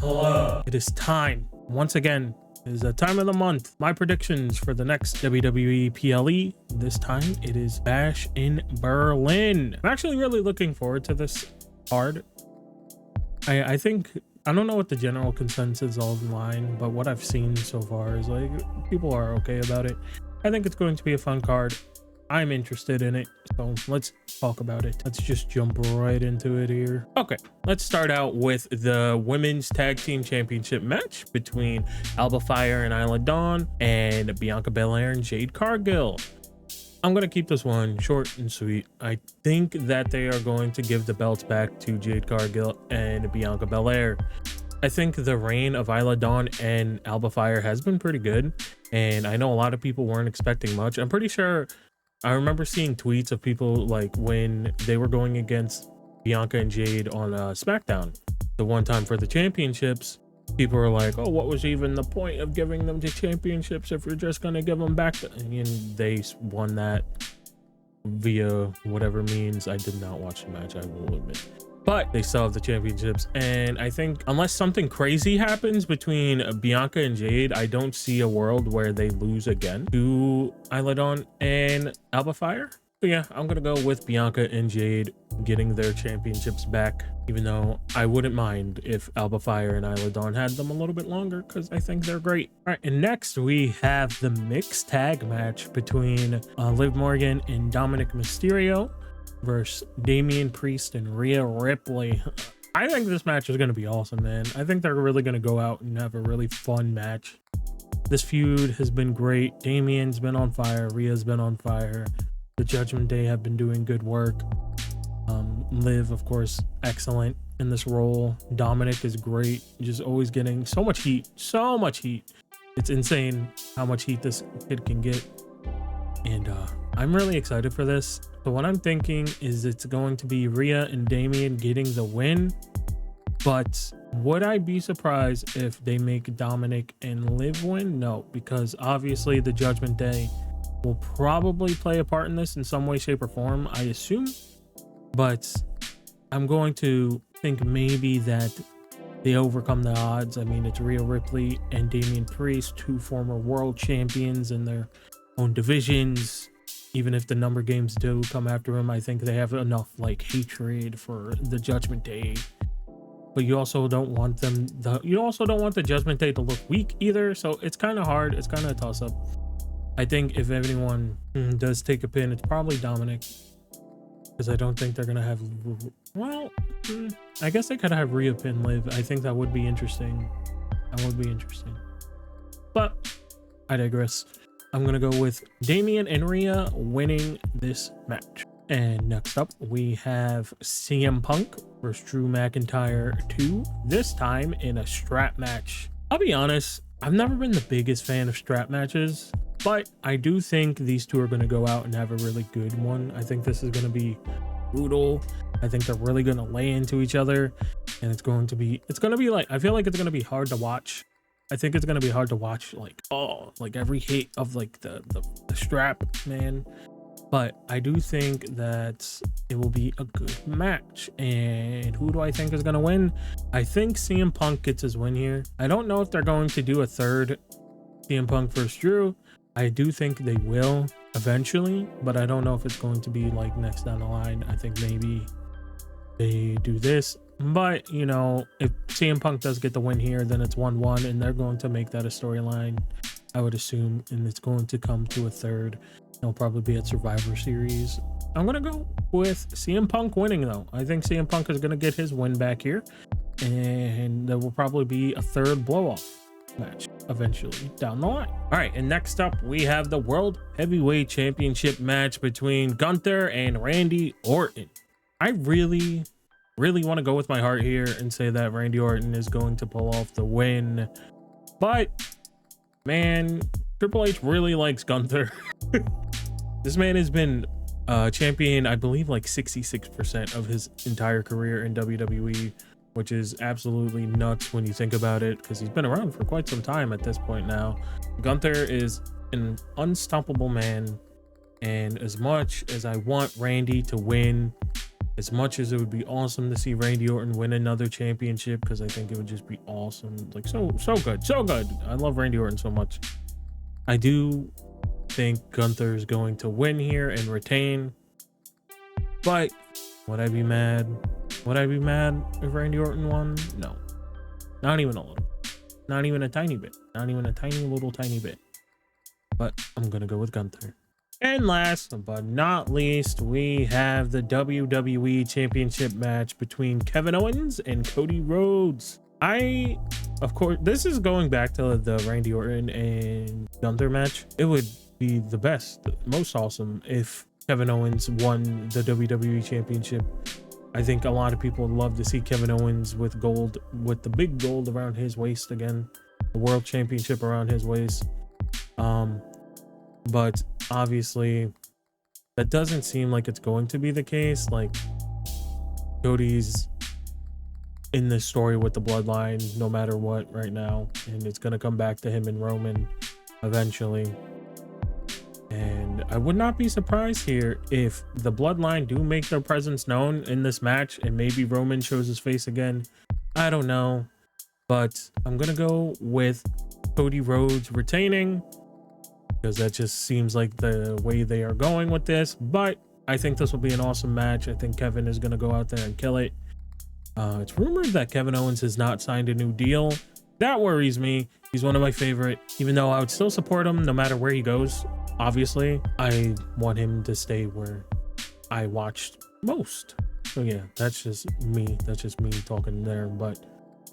Hello. It is time. Once again, it is the time of the month. My predictions for the next WWE PLE. This time it is Bash in Berlin. I'm actually really looking forward to this card. I think, I don't know what the general consensus is online, but what I've seen so far is like people are okay about it. I think it's going to be a fun card. I'm interested in it, so let's talk about it. Let's just jump right into it here. Okay, let's start out with the women's tag team championship match between Alba Fire and Isla Dawn and Bianca Belair and Jade Cargill. I'm gonna keep this one short and sweet. I think that they are going to give the belts back to Jade Cargill and Bianca Belair. I think the reign of Isla Dawn and Alba Fire has been pretty good, and I know a lot of people weren't expecting much. I'm pretty sure I remember seeing tweets of people like when they were going against Bianca and Jade on SmackDown the one time for the championships. People were like, oh, what was even the point of giving them the championships if you're just going to give them back? And they won that via whatever means. I did not watch the match, I will admit. But they still have the championships. And I think unless something crazy happens between Bianca and Jade, I don't see a world where they lose again to Isla Dawn and Alba Fire. So yeah, I'm going to go with Bianca and Jade getting their championships back, even though I wouldn't mind if Alba Fire and Isla Dawn had them a little bit longer because I think they're great. All right, and next we have the mixed tag match between Liv Morgan and Dominic Mysterio versus Damian Priest and Rhea Ripley. I think this match is going to be awesome, man. I think they're really going to go out and have a really fun match. This feud has been great. Damian's been on fire. Rhea's been on fire. The Judgment Day have been doing good work. Liv, of course, excellent in this role. Dominic is great. Just always getting so much heat. So much heat. It's insane how much heat this kid can get. And I'm really excited for this. So what I'm thinking is it's going to be Rhea and Damian getting the win. But would I be surprised if they make Dominic and Liv win? No, because obviously the Judgment Day will probably play a part in this in some way, shape, or form, I assume. But I'm going to think maybe that they overcome the odds. I mean, it's Rhea Ripley and Damian Priest, two former world champions in their own divisions. Even if the number games do come after him, I think they have enough like hatred for the Judgment Day. But you also don't want them. You also don't want the Judgment Day to look weak either. So it's kind of hard. It's kind of a toss-up. I think if anyone does take a pin, it's probably Dominic, because I don't think they're gonna have. Well, I guess they could have Rhea pin Liv. I think that would be interesting. That would be interesting. But I digress. I'm gonna go with Damian and Rhea winning this match. And next up, we have CM Punk versus Drew McIntyre 2. This time in a strap match. I'll be honest, I've never been the biggest fan of strap matches, but I do think these two are going to go out and have a really good one. I think this is going to be brutal. I think they're really going to lay into each other, and it's going to be like, I feel like it's going to be hard to watch. I think it's going to be hard to watch, like, oh, like every hit of like the strap, man. But I do think that it will be a good match. And who do I think is going to win? I think CM Punk gets his win here. I don't know if they're going to do a third CM Punk versus Drew. I do think they will eventually, but I don't know if it's going to be like next down the line. I think maybe they do this. But, you know, if CM Punk does get the win here, then it's 1-1, and they're going to make that a storyline, I would assume, and it's going to come to a third. It'll probably be at Survivor Series. I'm going to go with CM Punk winning, though. I think CM Punk is going to get his win back here, and there will probably be a third blow-off match eventually down the line. All right, and next up, we have the World Heavyweight Championship match between Gunther and Randy Orton. I really want to go with my heart here and say that Randy Orton is going to pull off the win, but man, Triple H really likes Gunther. This man has been champion, I believe, like 66% of his entire career in WWE, which is absolutely nuts when you think about it, because he's been around for quite some time at this point now. Gunther is an unstoppable man, and as much as I want Randy to win, As much as it would be awesome to see Randy Orton win another championship, because I think it would just be awesome. Like so good, so good. I love Randy Orton so much. I do think Gunther is going to win here and retain. But would I be mad? Would I be mad if Randy Orton won? No, not even a little. Not even a tiny bit. Not even a tiny little tiny bit. But I'm gonna go with Gunther. And last but not least, we have the WWE Championship match between Kevin Owens and Cody Rhodes. Of course, this is going back to the Randy Orton and Gunther match. It would be the best, most awesome if Kevin Owens won the WWE Championship. I think a lot of people would love to see Kevin Owens with gold, with the big gold around his waist again, the World Championship around his waist. But obviously that doesn't seem like it's going to be the case. Like, Cody's in this story with the bloodline no matter what right now, and it's going to come back to him and Roman eventually. And I would not be surprised here if the bloodline do make their presence known in this match and maybe Roman shows his face again. I don't know, but I'm gonna go with Cody Rhodes retaining, because that just seems like the way they are going with this. But I think this will be an awesome match. I think Kevin is going to go out there and kill it. It's rumored that Kevin Owens has not signed a new deal. That worries me. He's one of my favorite, even though I would still support him no matter where he goes. Obviously, I want him to stay where I watched most. So yeah, that's just me. That's just me talking there. But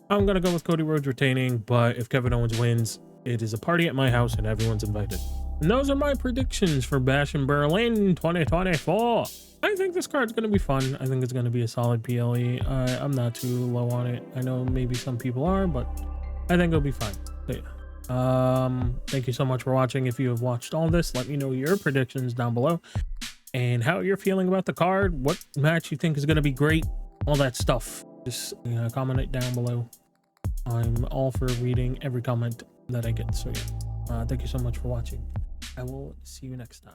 I'm going to go with Cody Rhodes retaining. But if Kevin Owens wins, it is a party at my house and everyone's invited. And those are my predictions for Bash in Berlin 2024. I think this card's going to be fun. I think it's going to be a solid PLE. I'm not too low on it. I know maybe some people are, but I think it'll be fine. So yeah. Thank you so much for watching. If you have watched all this, let me know your predictions down below and how you're feeling about the card, what match you think is going to be great, all that stuff. Just comment it down below. I'm all for reading every comment that I get. So yeah, thank you so much for watching. I will see you next time.